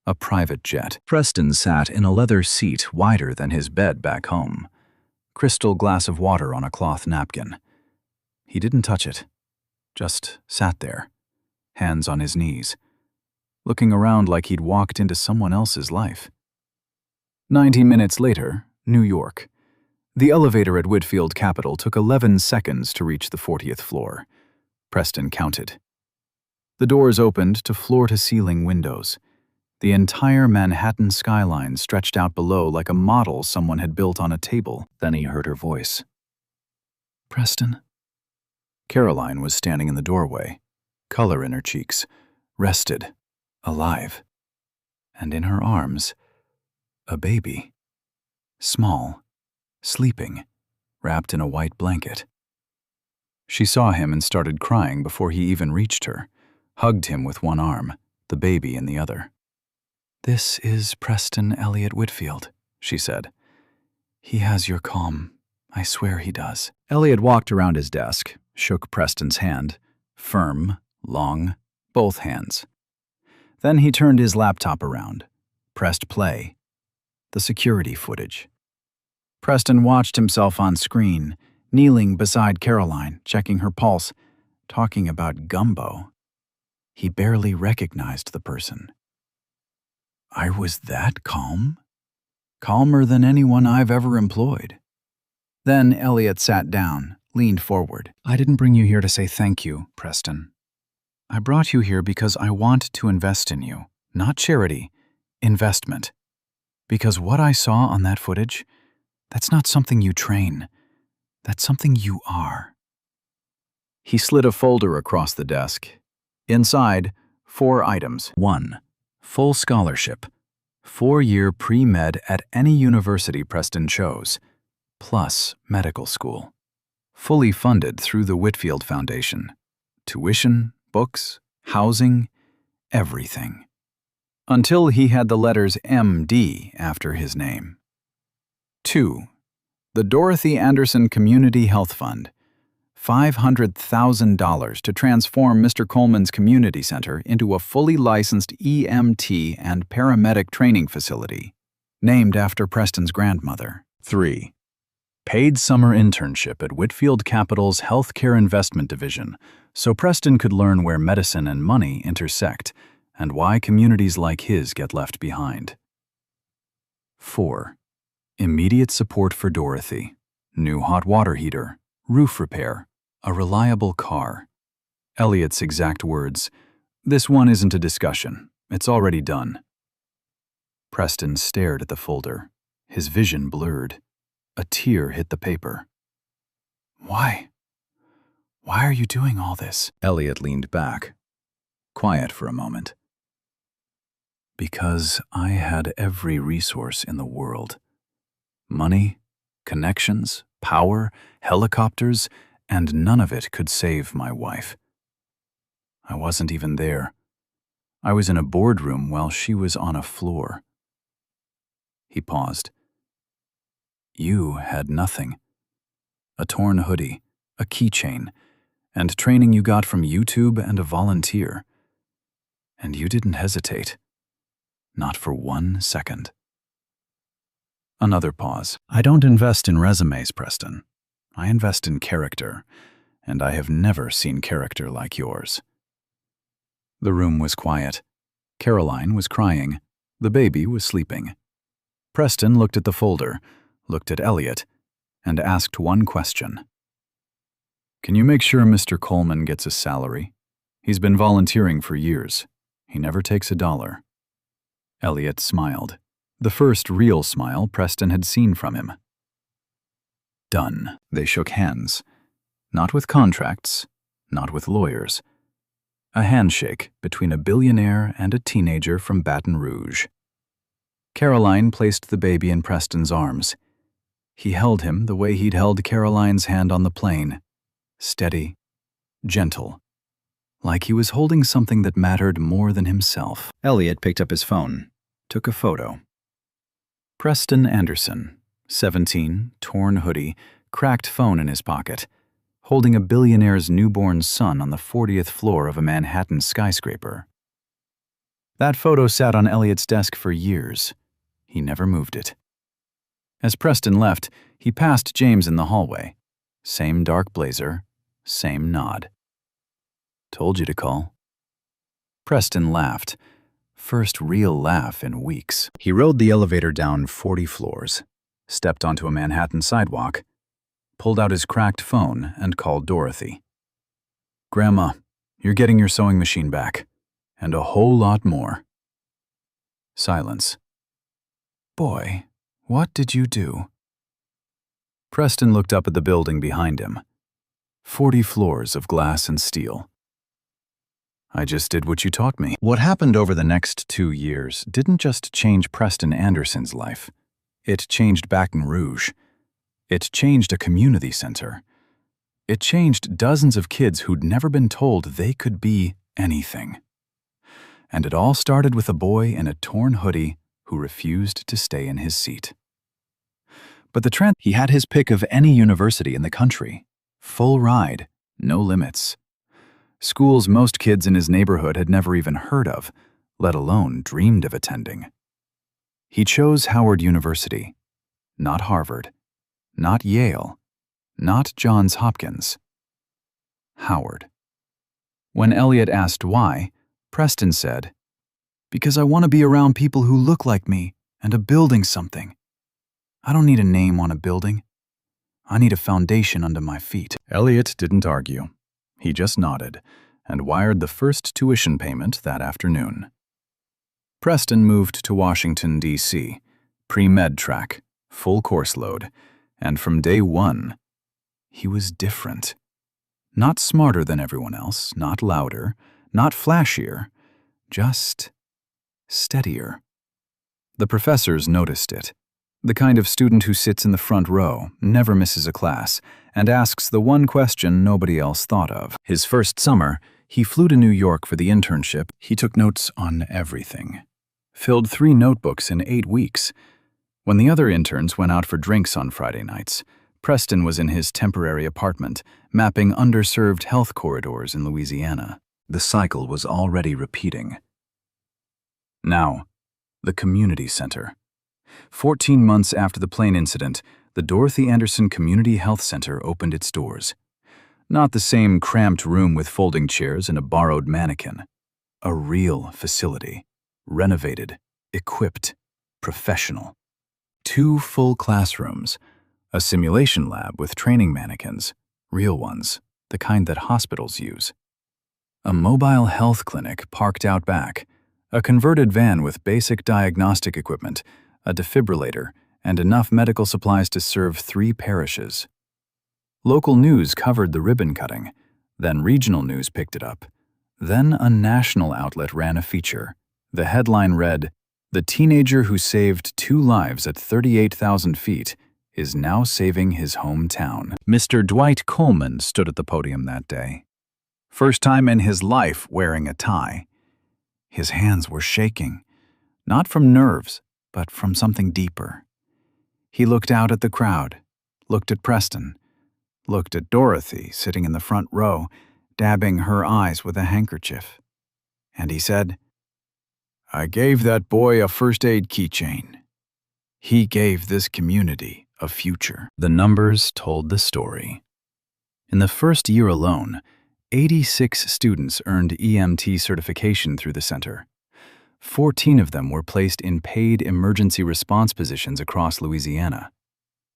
A private jet. Preston sat in a leather seat wider than his bed back home. Crystal glass of water on a cloth napkin. He didn't touch it. Just sat there, hands on his knees, looking around like he'd walked into someone else's life. 90 minutes later, New York. The elevator at Whitfield Capitol took 11 seconds to reach the 40th floor. Preston counted. The doors opened to floor-to-ceiling windows. The entire Manhattan skyline stretched out below like a model someone had built on a table. Then he heard her voice. Preston? Caroline was standing in the doorway, color in her cheeks, rested, alive. And in her arms, a baby. Small, sleeping, wrapped in a white blanket. She saw him and started crying before he even reached her, hugged him with one arm, the baby in the other. This is Preston Elliot Whitfield, she said. He has your calm. I swear he does. Elliot walked around his desk, shook Preston's hand, firm, long, both hands. Then he turned his laptop around, pressed play. The security footage. Preston watched himself on screen, kneeling beside Caroline, checking her pulse, talking about gumbo. He barely recognized the person. I was that calm? Calmer than anyone I've ever employed. Then Elliot sat down, leaned forward. I didn't bring you here to say thank you, Preston. I brought you here because I want to invest in you. Not charity, investment. Because what I saw on that footage, that's not something you train. That's something you are. He slid a folder across the desk. Inside, 4 items. 1. Full scholarship. 4-year pre-med at any university Preston chose. Plus medical school. Fully funded through the Whitfield Foundation. Tuition, books, housing, everything. Until he had the letters MD after his name. 2. The Dorothy Anderson Community Health Fund. $500,000 to transform Mr. Coleman's community center into a fully licensed EMT and paramedic training facility, named after Preston's grandmother. 3. Paid summer internship at Whitfield Capitol's Healthcare Investment Division, so Preston could learn where medicine and money intersect and why communities like his get left behind. 4. Immediate support for Dorothy. New hot water heater, roof repair, A reliable car. Elliot's exact words. This one isn't a discussion. It's already done. Preston stared at the folder, his vision blurred. A tear hit the paper. Why? Why are you doing all this? Elliot leaned back, quiet for a moment. Because I had every resource in the world. Money, connections, power, helicopters, and none of it could save my wife. I wasn't even there. I was in a boardroom while she was on a floor. He paused. You had nothing. A torn hoodie, a keychain, and training you got from YouTube and a volunteer. And you didn't hesitate. Not for 1 second. Another pause. I don't invest in resumes, Preston. I invest in character, and I have never seen character like yours. The room was quiet. Caroline was crying. The baby was sleeping. Preston looked at the folder, looked at Elliot, and asked one question. Can you make sure Mr. Coleman gets a salary? He's been volunteering for years. He never takes $1. Elliot smiled. The first real smile Preston had seen from him. Done. They shook hands. Not with contracts, not with lawyers. A handshake between a billionaire and a teenager from Baton Rouge. Caroline placed the baby in Preston's arms. He held him the way he'd held Caroline's hand on the plane. Steady, gentle. Like he was holding something that mattered more than himself. Elliot picked up his phone, took a photo. Preston Anderson, 17, torn hoodie, cracked phone in his pocket, holding a billionaire's newborn son on the 40th floor of a Manhattan skyscraper. That photo sat on Elliot's desk for years. He never moved it. As Preston left, he passed James in the hallway. Same dark blazer, same nod. Told you to call. Preston laughed. First real laugh in weeks. He rode the elevator down 40 floors, stepped onto a Manhattan sidewalk, pulled out his cracked phone and called Dorothy. Grandma, you're getting your sewing machine back, and a whole lot more. Silence. Boy, what did you do? Preston looked up at the building behind him. 40 floors of glass and steel. I just did what you taught me. What happened over the next 2 years didn't just change Preston Anderson's life. It changed Baton Rouge. It changed a community center. It changed dozens of kids who'd never been told they could be anything. And it all started with a boy in a torn hoodie who refused to stay in his seat. But he had his pick of any university in the country. Full ride, no limits. Schools most kids in his neighborhood had never even heard of, let alone dreamed of attending. He chose Howard University, not Harvard, not Yale, not Johns Hopkins. Howard. When Elliot asked why, Preston said, "Because I want to be around people who look like me and are building something. I don't need a name on a building. I need a foundation under my feet." Elliot didn't argue. He just nodded and wired the first tuition payment that afternoon. Preston moved to Washington, D.C., pre-med track, full course load, and from day one, he was different. Not smarter than everyone else, not louder, not flashier, just steadier. The professors noticed it. The kind of student who sits in the front row, never misses a class, and asks the one question nobody else thought of. His first summer, he flew to New York for the internship. He took notes on everything. Filled 3 notebooks in 8 weeks. When the other interns went out for drinks on Friday nights, Preston was in his temporary apartment, mapping underserved health corridors in Louisiana. The cycle was already repeating. Now, the community center. 14 months after the plane incident, the Dorothy Anderson Community Health Center opened its doors. Not the same cramped room with folding chairs and a borrowed mannequin. A real facility. Renovated, equipped, professional. 2 full classrooms, a simulation lab with training mannequins, real ones, the kind that hospitals use. A mobile health clinic parked out back, a converted van with basic diagnostic equipment, a defibrillator, and enough medical supplies to serve 3 parishes. Local news covered the ribbon cutting, then regional news picked it up. Then a national outlet ran a feature. The headline read, "The teenager who saved 2 lives at 38,000 feet is now saving his hometown." Mr. Dwight Coleman stood at the podium that day. First time in his life wearing a tie. His hands were shaking, not from nerves, but from something deeper. He looked out at the crowd, looked at Preston, looked at Dorothy sitting in the front row, dabbing her eyes with a handkerchief. And he said, "I gave that boy a first aid keychain. He gave this community a future." The numbers told the story. In the first year alone, 86 students earned EMT certification through the center. 14 of them were placed in paid emergency response positions across Louisiana.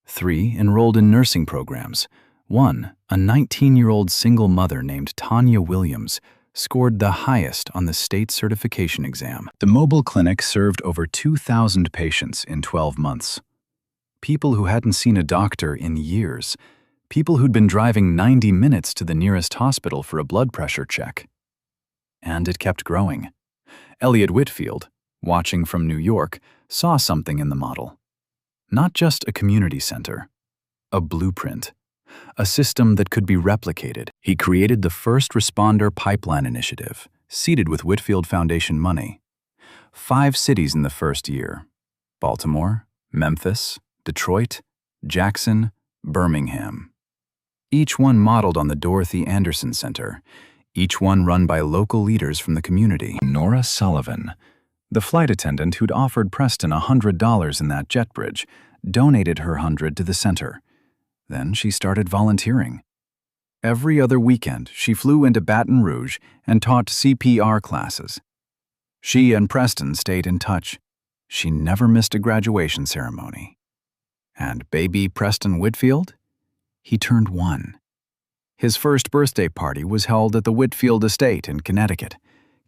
3 enrolled in nursing programs. 1, a 19-year-old single mother named Tanya Williams, scored the highest on the state certification exam. The mobile clinic served over 2,000 patients in 12 months. People who hadn't seen a doctor in years. People who'd been driving 90 minutes to the nearest hospital for a blood pressure check. And it kept growing. Elliot Whitfield, watching from New York, saw something in the model. Not just a community center, a blueprint, a system that could be replicated. He created the First Responder Pipeline Initiative, seeded with Whitfield Foundation money. 5 cities in the first year: Baltimore, Memphis, Detroit, Jackson, Birmingham. Each one modeled on the Dorothy Anderson Center, each one run by local leaders from the community. Nora Sullivan, the flight attendant who'd offered Preston $100 in that jet bridge, donated her 100 to the center. Then she started volunteering. Every other weekend, she flew into Baton Rouge and taught CPR classes. She and Preston stayed in touch. She never missed a graduation ceremony. And baby Preston Whitfield? He turned 1. His first birthday party was held at the Whitfield Estate in Connecticut.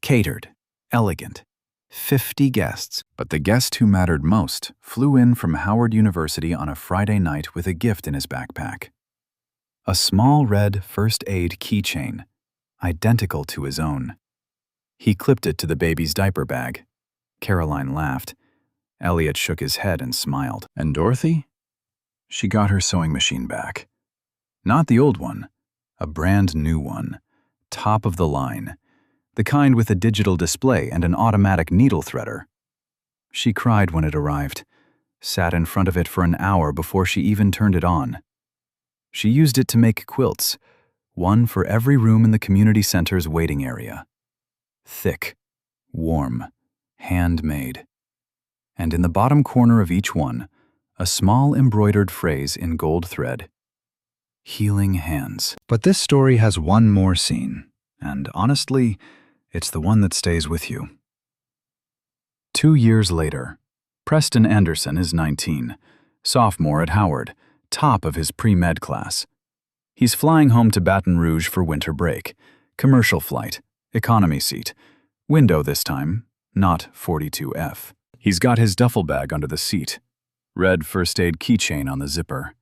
Catered, elegant, 50 guests. But the guest who mattered most flew in from Howard University on a Friday night with a gift in his backpack. A small red first aid keychain, identical to his own. He clipped it to the baby's diaper bag. Caroline laughed. Elliot shook his head and smiled. And Dorothy? She got her sewing machine back. Not the old one, a brand new one, top of the line, the kind with a digital display and an automatic needle threader. She cried when it arrived, sat in front of it for an hour before she even turned it on. She used it to make quilts, one for every room in the community center's waiting area. Thick, warm, handmade. And in the bottom corner of each one, a small embroidered phrase in gold thread. Healing hands. But this story has one more scene, and honestly, it's the one that stays with you. 2 years later, Preston Anderson is 19, sophomore at Howard, top of his pre-med class. He's flying home to Baton Rouge for winter break. Commercial flight, economy seat. Window this time, not 42F. He's got his duffel bag under the seat. Red first aid keychain on the zipper.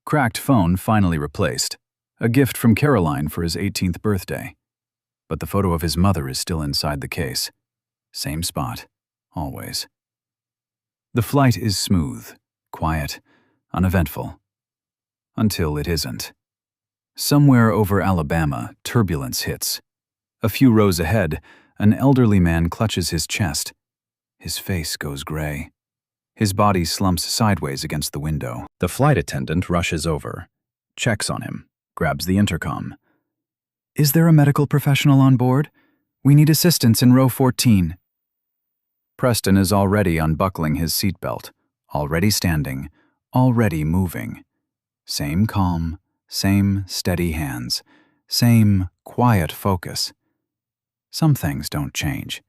Cracked phone finally replaced. A gift from Caroline for his 18th birthday. But the photo of his mother is still inside the case. Same spot, always. The flight is smooth, quiet, uneventful. Until it isn't. Somewhere over Alabama, turbulence hits. A few rows ahead, an elderly man clutches his chest. His face goes gray. His body slumps sideways against the window. The flight attendant rushes over, checks on him, grabs the intercom. "Is there a medical professional on board? We need assistance in row 14. Preston is already unbuckling his seatbelt, already standing, already moving. Same calm, same steady hands, same quiet focus. Some things don't change.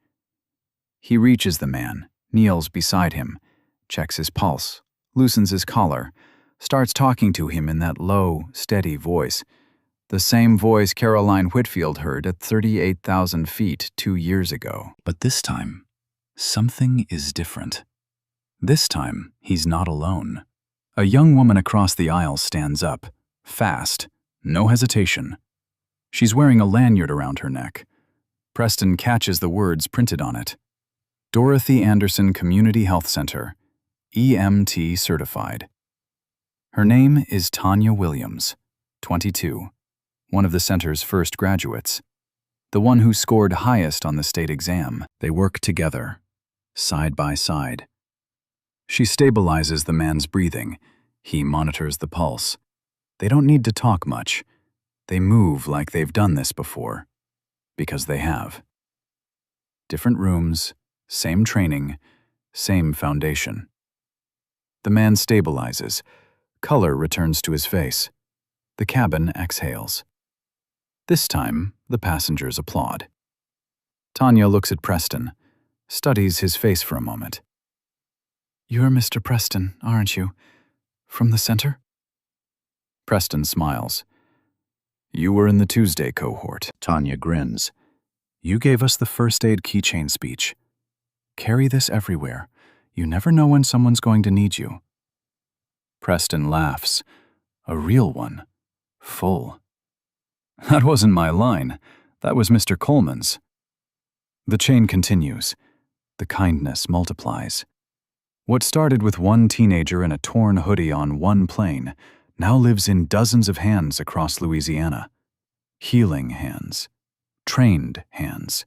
He reaches the man, kneels beside him, checks his pulse, loosens his collar, starts talking to him in that low, steady voice. The same voice Caroline Whitfield heard at 38,000 feet 2 years ago. But this time, something is different. This time, he's not alone. A young woman across the aisle stands up, fast, no hesitation. She's wearing a lanyard around her neck. Preston catches the words printed on it. Dorothy Anderson Community Health Center, EMT certified. Her name is Tanya Williams, 22, one of the center's first graduates, the one who scored highest on the state exam. They work together, side by side. She stabilizes the man's breathing. He monitors the pulse. They don't need to talk much. They move like they've done this before, because they have. Different rooms, same training, same foundation. The man stabilizes. Color returns to his face. The cabin exhales. This time, the passengers applaud. Tanya looks at Preston, studies his face for a moment. "You're Mr. Preston, aren't you? From the center?" Preston smiles. "You were in the Tuesday cohort." Tanya grins. "You gave us the first aid keychain speech. Carry this everywhere. You never know when someone's going to need you." Preston laughs. A real one. Full. "That wasn't my line. That was Mr. Coleman's." The chain continues. The kindness multiplies. What started with one teenager in a torn hoodie on one plane now lives in dozens of hands across Louisiana. Healing hands. Trained hands.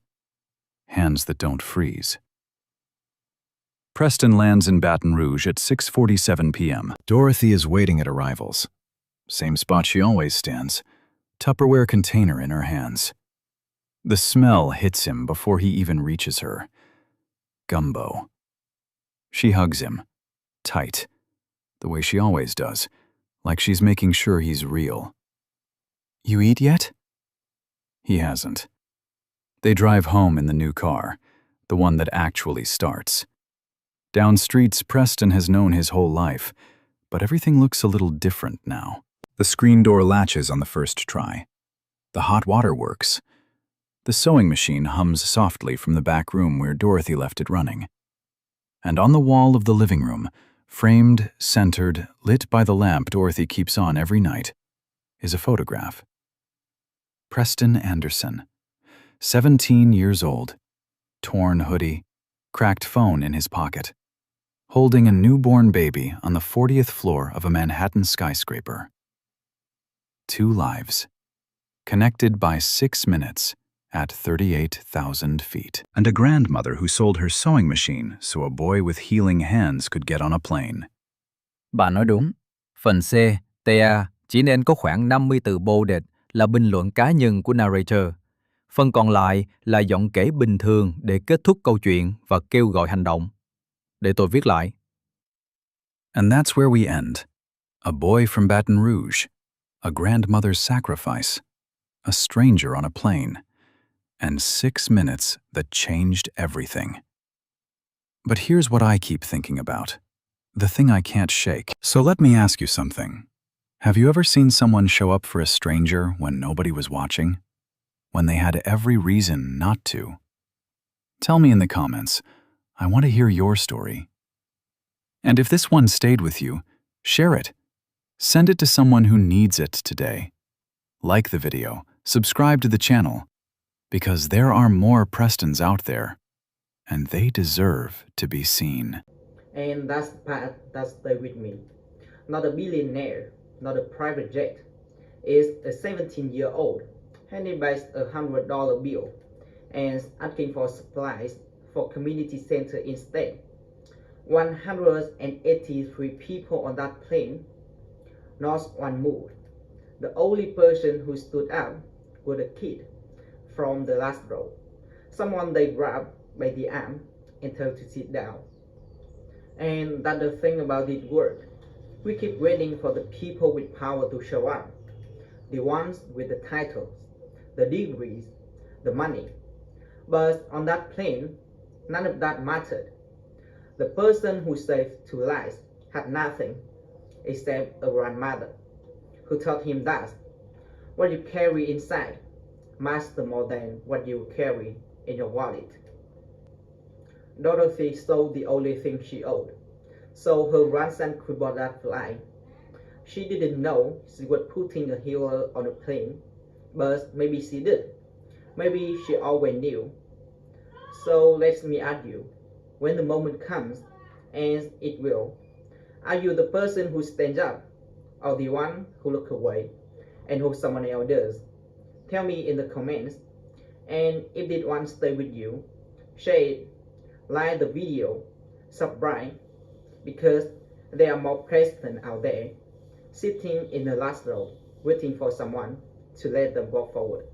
Hands that don't freeze. Preston lands in Baton Rouge at 6:47 p.m. Dorothy is waiting at arrivals. Same spot she always stands. Tupperware container in her hands. The smell hits him before he even reaches her. Gumbo. She hugs him. Tight. The way she always does. Like she's making sure he's real. "You eat yet?" He hasn't. They drive home in the new car, the one that actually starts. Down streets Preston has known his whole life, but everything looks a little different now. The screen door latches on the first try. The hot water works. The sewing machine hums softly from the back room where Dorothy left it running. And on the wall of the living room, framed, centered, lit by the lamp Dorothy keeps on every night, is a photograph. Preston Anderson, 17 years old, torn hoodie, cracked phone in his pocket, holding a newborn baby on the 40th floor of a Manhattan skyscraper. 2 lives, connected by 6 minutes at 38,000 feet. And a grandmother who sold her sewing machine so a boy with healing hands could get on a plane. Bạn nói đúng. Phần C, TA chỉ nên có khoảng 50 từ bolded là bình luận cá nhân của narrator. Phần còn lại là giọng kể bình thường để kết thúc câu chuyện và kêu gọi hành động. Để tôi viết lại. And that's where we end. A boy from Baton Rouge, a grandmother's sacrifice, a stranger on a plane, and 6 minutes that changed everything. But here's what I keep thinking about, the thing I can't shake. So let me ask you something. Have you ever seen someone show up for a stranger when nobody was watching? When they had every reason not to? Tell me in the comments. I want to hear your story. And if this one stayed with you, share it. Send it to someone who needs it today. Like the video, subscribe to the channel, because there are more Prestons out there, and they deserve to be seen. And that's the part that stay with me. Not a billionaire, not a private jet. Is a 17-year-old handing back a $100 bill and asking for supplies for community center instead. 183 people on that plane, not one moved. The only person who stood up was a kid from the last row. Someone they grabbed by the arm and told to sit down. And that's the thing about this work. We keep waiting for the people with power to show up. The ones with the titles, the degrees, the money. But on that plane, none of that mattered. The person who saved 2 lives had nothing except a grandmother who taught him that What you carry inside matters more than what you carry in your wallet. Dorothy sold the only thing she owned, so her grandson could board that flight. She didn't know she was putting a hero on a plane, but maybe she did. Maybe she always knew. So let me ask you, when the moment comes, and it will, are you the person who stands up, or the one who looks away and hopes someone else does? Tell me in the comments. And if this one stay with you, share it, like the video, subscribe, because there are more presidents out there sitting in the last row waiting for someone to let them walk forward.